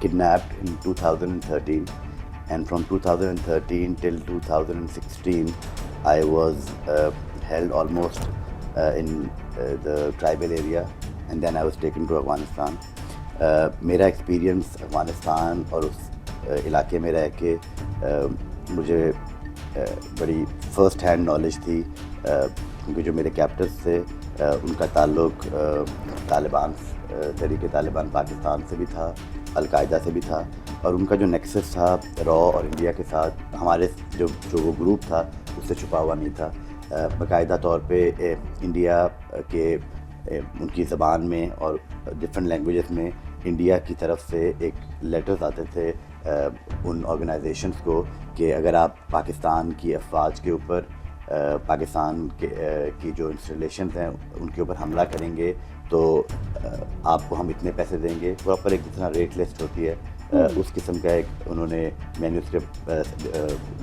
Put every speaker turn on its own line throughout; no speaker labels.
kidnapped in 2013 and from 2013 till 2016 I was held almost in the tribal area and then I was taken to Afghanistan. میرا experience Afghanistan اور اس علاقے میں رہ کے مجھے بڑی فرسٹ ہینڈ نالج تھی، کیونکہ جو میرے کیپٹنس تھے ان کا تعلق طالبان، تحریک طالبان پاکستان سے بھی تھا، القاعدہ سے بھی تھا، اور ان کا جو نیکسس تھا را اور انڈیا کے ساتھ، ہمارے جو وہ گروپ تھا اس سے چھپا ہوا نہیں تھا۔ باقاعدہ طور پہ انڈیا کے ان کی زبان میں اور ڈفرینٹ لینگویجز میں انڈیا کی طرف سے ایک لیٹرز آتے تھے ان آرگنائزیشنز کو کہ اگر آپ پاکستان کی افواج کے اوپر، پاکستان کی جو انسٹالیشنز ہیں ان کے اوپر حملہ کریں گے تو آپ کو ہم اتنے پیسے دیں گے۔ پراپر ایک جتنا ریٹ لسٹ ہوتی ہے اس قسم کا ایک انہوں نے مینوسکرپٹ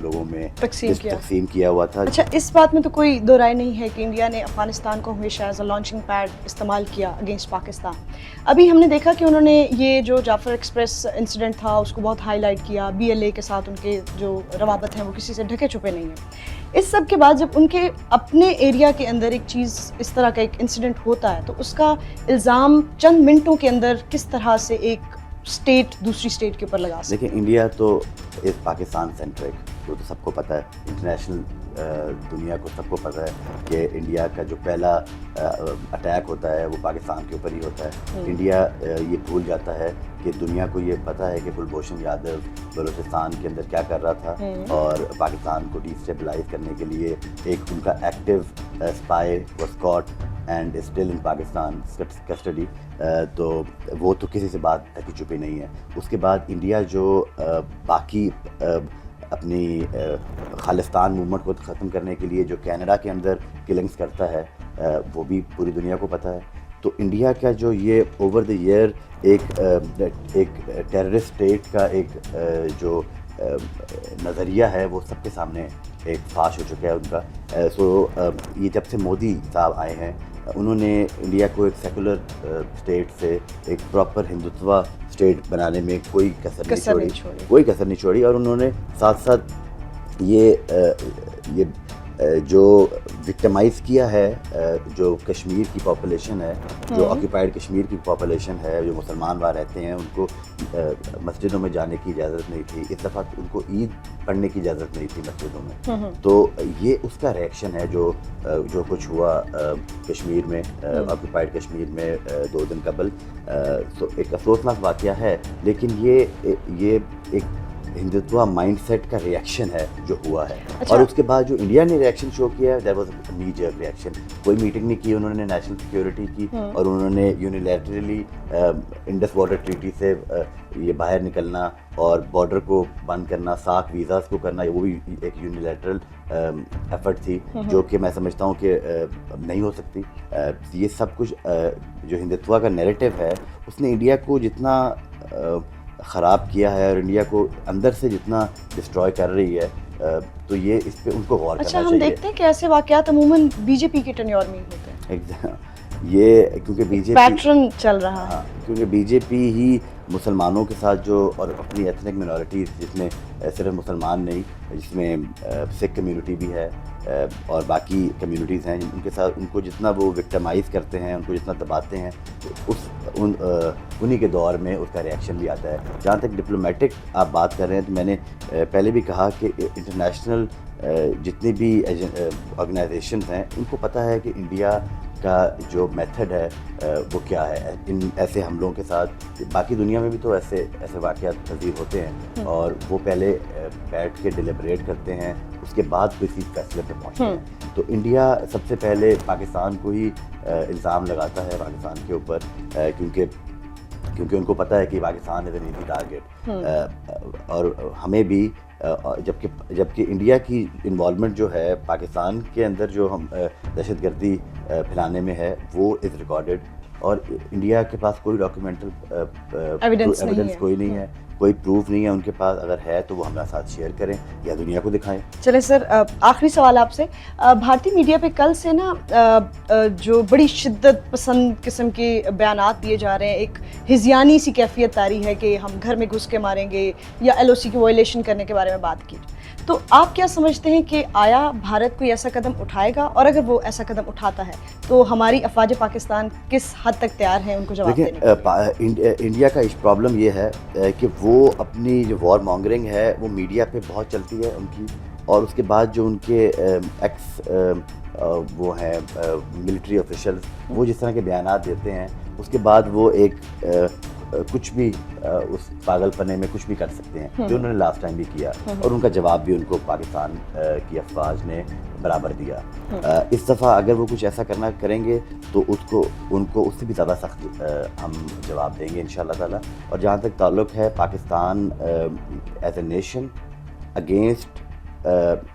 لوگوں میں تقسیم کیا ہوا تھا۔
اچھا، اس بات میں تو کوئی دو رائے نہیں ہے کہ انڈیا نے افغانستان کو ہمیشہ ایز اے لانچنگ پیڈ استعمال کیا اگینسٹ پاکستان۔ ابھی ہم نے دیکھا کہ انہوں نے یہ جو جعفر ایکسپریس انسیڈنٹ تھا اس کو بہت ہائی لائٹ کیا، بی ایل اے کے ساتھ ان کے جو روابط ہیں وہ کسی سے ڈھکے چھپے نہیں ہیں۔ اس سب کے بعد جب ان کے اپنے ایریا کے اندر ایک چیز اس طرح کا ایک انسیڈنٹ ہوتا ہے تو اس کا الزام چند منٹوں کے اندر کس طرح سے ایک اسٹیٹ دوسری اسٹیٹ کے اوپر لگا سکتے؟
دیکھیں، انڈیا تو اس پاکستان سینٹرک، وہ تو سب کو پتہ ہے، انٹرنیشنل دنیا کو سب کو پتہ ہے کہ انڈیا کا جو پہلا اٹیک ہوتا ہے وہ پاکستان کے اوپر ہی ہوتا ہے۔ انڈیا یہ بھول جاتا ہے کہ دنیا کو یہ پتہ ہے کہ کلبھوشن یادو بلوچستان کے اندر کیا کر رہا تھا اور پاکستان کو ڈی اسٹیبلائز کرنے کے لیے ایک ان کا active spy was caught and still in Pakistan custody, تو وہ تو کسی سے بات ڈھکی چھپی نہیں ہے۔ اس کے بعد انڈیا جو باقی اپنی خالستان موومنٹ کو ختم کرنے کے لیے جو کینیڈا کے اندر کلنگز کرتا ہے وہ بھی پوری دنیا کو پتہ ہے۔ تو انڈیا کا جو یہ اوور دی ایئر ایک ٹیررسٹ اسٹیٹ کا ایک جو نظریہ ہے وہ سب کے سامنے ایک فاش ہو چکا ہے ان کا۔ سو یہ جب سے مودی صاحب آئے ہیں انہوں نے انڈیا کو ایک سیکولر اسٹیٹ سے ایک پراپر ہندوتوا اسٹیٹ بنانے میں کوئی کسر نہیں چھوڑی، اور انہوں نے ساتھ ساتھ یہ جو وکٹمائز کیا ہے جو کشمیر کی پاپولیشن ہے، جو آکیوپائڈ کشمیر کی پاپولیشن ہے، جو مسلمان وہاں رہتے ہیں، ان کو مسجدوں میں جانے کی اجازت نہیں تھی۔ اس دفعہ ان کو عید پڑھنے کی اجازت نہیں تھی مسجدوں میں۔ تو یہ اس کا ریئیکشن ہے جو کچھ ہوا کشمیر میں، آکیوپائڈ کشمیر میں 2 دن قبل۔ تو ایک افسوسناک واقعہ ہے، لیکن یہ ایک ہندوتوا مائنڈ سیٹ کا ریئیکشن ہے جو ہوا ہے۔ اور اس کے بعد جو انڈیا نے ریئیکشن شو کیا ہے، دیٹ واز اے نی جرک ریئیکشن۔ کوئی میٹنگ نہیں کی انہوں نے نیشنل سیکیورٹی کی، اور انہوں نے یونیلیٹرلی انڈس واٹر ٹریٹی سے یہ باہر نکلنا اور بارڈر کو بند کرنا، ساکھ ویزاز کو کرنا، وہ بھی ایک یونیلیٹرل ایفرٹ تھی جو کہ میں سمجھتا ہوں کہ نہیں ہو سکتی۔ یہ سب کچھ جو ہندوتوا کا نیریٹو ہے اس نے انڈیا کو جتنا خراب کیا ہے اور انڈیا کو اندر سے جتنا ڈسٹروائے کر رہی ہے، تو یہ اس پہ ان کو غور کرنا چاہیے۔
اچھا، ہم دیکھتے ہیں کہ ایسے واقعات عموماً بی جے پی کے ٹینیور میں ہی ہوتے ہیں۔
یہ کیونکہ بی جے پی
پیٹرن چل رہا ہے،
کیونکہ بی جے پی ہی مسلمانوں کے ساتھ جو، اور اپنی ایتھنک منورٹیز جس میں صرف مسلمان نہیں، جس میں سکھ کمیونٹی بھی ہے اور باقی کمیونٹیز ہیں، ان کے ساتھ ان کو جتنا وہ وکٹمائز کرتے ہیں، ان کو جتنا دباتے ہیں، انہی کے دور میں اس کا ریئیکشن بھی آتا ہے۔ جہاں تک ڈپلومیٹک آپ بات کر رہے ہیں تو میں نے پہلے بھی کہا کہ انٹرنیشنل جتنی بھی آرگنائزیشنز ہیں ان کو پتہ ہے کہ انڈیا کا جو میتھڈ ہے وہ کیا ہے ان ایسے حملوں کے ساتھ. باقی دنیا میں بھی تو ایسے واقعات پذیر ہوتے ہیں اور وہ پہلے بیٹھ کے ڈیلیبریٹ کرتے ہیں, اس کے بعد کسی فیصلے پہ پہنچتے ہیں. تو انڈیا سب سے پہلے پاکستان کو ہی الزام لگاتا ہے پاکستان کے اوپر, کیونکہ ان کو پتہ ہے کہ Pakistan is an easy target. اور ہمیں بھی جبکہ انڈیا کی انوالومنٹ جو ہے پاکستان کے اندر جو ہم دہشت گردی پھیلانے میں ہے وہ از ریکارڈڈ, اور انڈیا کے پاس کوئی ڈاکیومنٹل ایویڈنس کوئی نہیں ہے, کوئی پروف نہیں ہے ان کے پاس. اگر ہے تو وہ ہمارے ساتھ شیئر کریں یا دنیا کو دکھائیں.
چلیں سر, آخری سوال آپ سے. بھارتی میڈیا پہ کل سے نا جو بڑی شدت پسند قسم کے بیانات دیے جا رہے ہیں, ایک ہذیانی سی کیفیت طاری ہے کہ ہم گھر میں گھس کے ماریں گے یا ایل او سی کی وائلیشن کرنے کے بارے میں بات کی. تو آپ کیا سمجھتے ہیں کہ آیا بھارت کوئی ایسا قدم اٹھائے گا, اور اگر وہ ایسا قدم اٹھاتا ہے تو ہماری افواج پاکستان کس حد تک تیار ہیں ان کو جواب دینے کے لیے؟
انڈیا کا پرابلم یہ ہے کہ وہ اپنی جو وار مانگرنگ ہے وہ میڈیا پہ بہت چلتی ہے ان کی, اور اس کے بعد جو ان کے ایکس وہ ہیں ملٹری آفیشلز وہ جس طرح کے بیانات دیتے ہیں اس کے بعد وہ ایک کچھ بھی اس پاگل پنے میں کچھ بھی کر سکتے ہیں, جو انہوں نے لاسٹ ٹائم بھی کیا, اور ان کا جواب بھی ان کو پاکستان کی افواج نے برابر دیا. اس دفعہ اگر وہ کچھ ایسا کریں گے تو ان کو اس سے بھی زیادہ سخت ہم جواب دیں گے انشاءاللہ تعالیٰ. اور جہاں تک تعلق ہے Pakistan as a nation against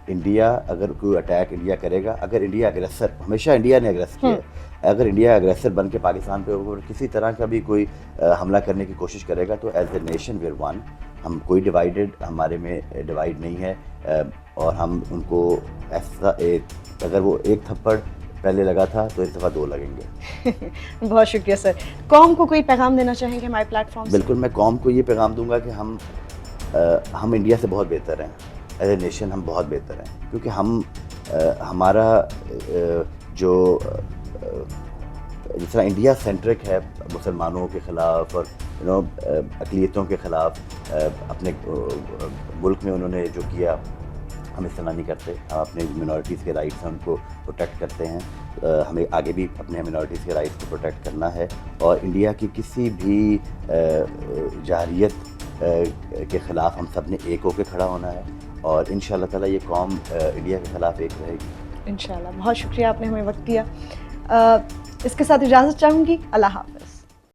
India, اگر کوئی اٹیک انڈیا کرے گا, اگر انڈیا اگریسر, ہمیشہ انڈیا نے اگریس کیا ہے, اگر انڈیا اگریسر بن کے پاکستان پہ کسی طرح کا بھی کوئی حملہ کرنے کی کوشش کرے گا تو as a nation where one, ہم کوئی ہمارے میں ڈیوائڈ نہیں ہے, اور ہم ان کو ایسا اگر وہ ایک تھپڑ پہلے لگا تھا تو اس دفعہ 2 لگیں گے.
بہت شکریہ سر. قوم کو کوئی پیغام دینا چاہیں گے ہمارے پلیٹ فارم سے؟
بالکل, میں قوم کو یہ پیغام دوں گا کہ ہم انڈیا سے بہت بہتر ہیں, ایز اے نیشن ہم بہت بہتر ہیں, کیونکہ ہمارا جو جس طرح انڈیا سینٹرک ہے مسلمانوں کے خلاف اور اقلیتوں کے خلاف, اپنے ملک میں انہوں نے جو کیا ہم اس طرح نہیں کرتے. ہم اپنے منورٹیز کے رائٹس ہیں ان کو پروٹیکٹ کرتے ہیں, ہمیں آگے بھی اپنے منورٹیز کے رائٹس کو پروٹیکٹ کرنا ہے, اور انڈیا کی کسی بھی جارحیت کے خلاف ہم سب نے ایک ہو کے کھڑا ہونا ہے, اور انشاءاللہ تعالیٰ یہ قوم انڈیا کے خلاف ایک رہے گی
انشاءاللہ. بہت شکریہ, آپ نے ہمیں وقت دیا. اس کے ساتھ اجازت چاہوں گی. اللہ حافظ.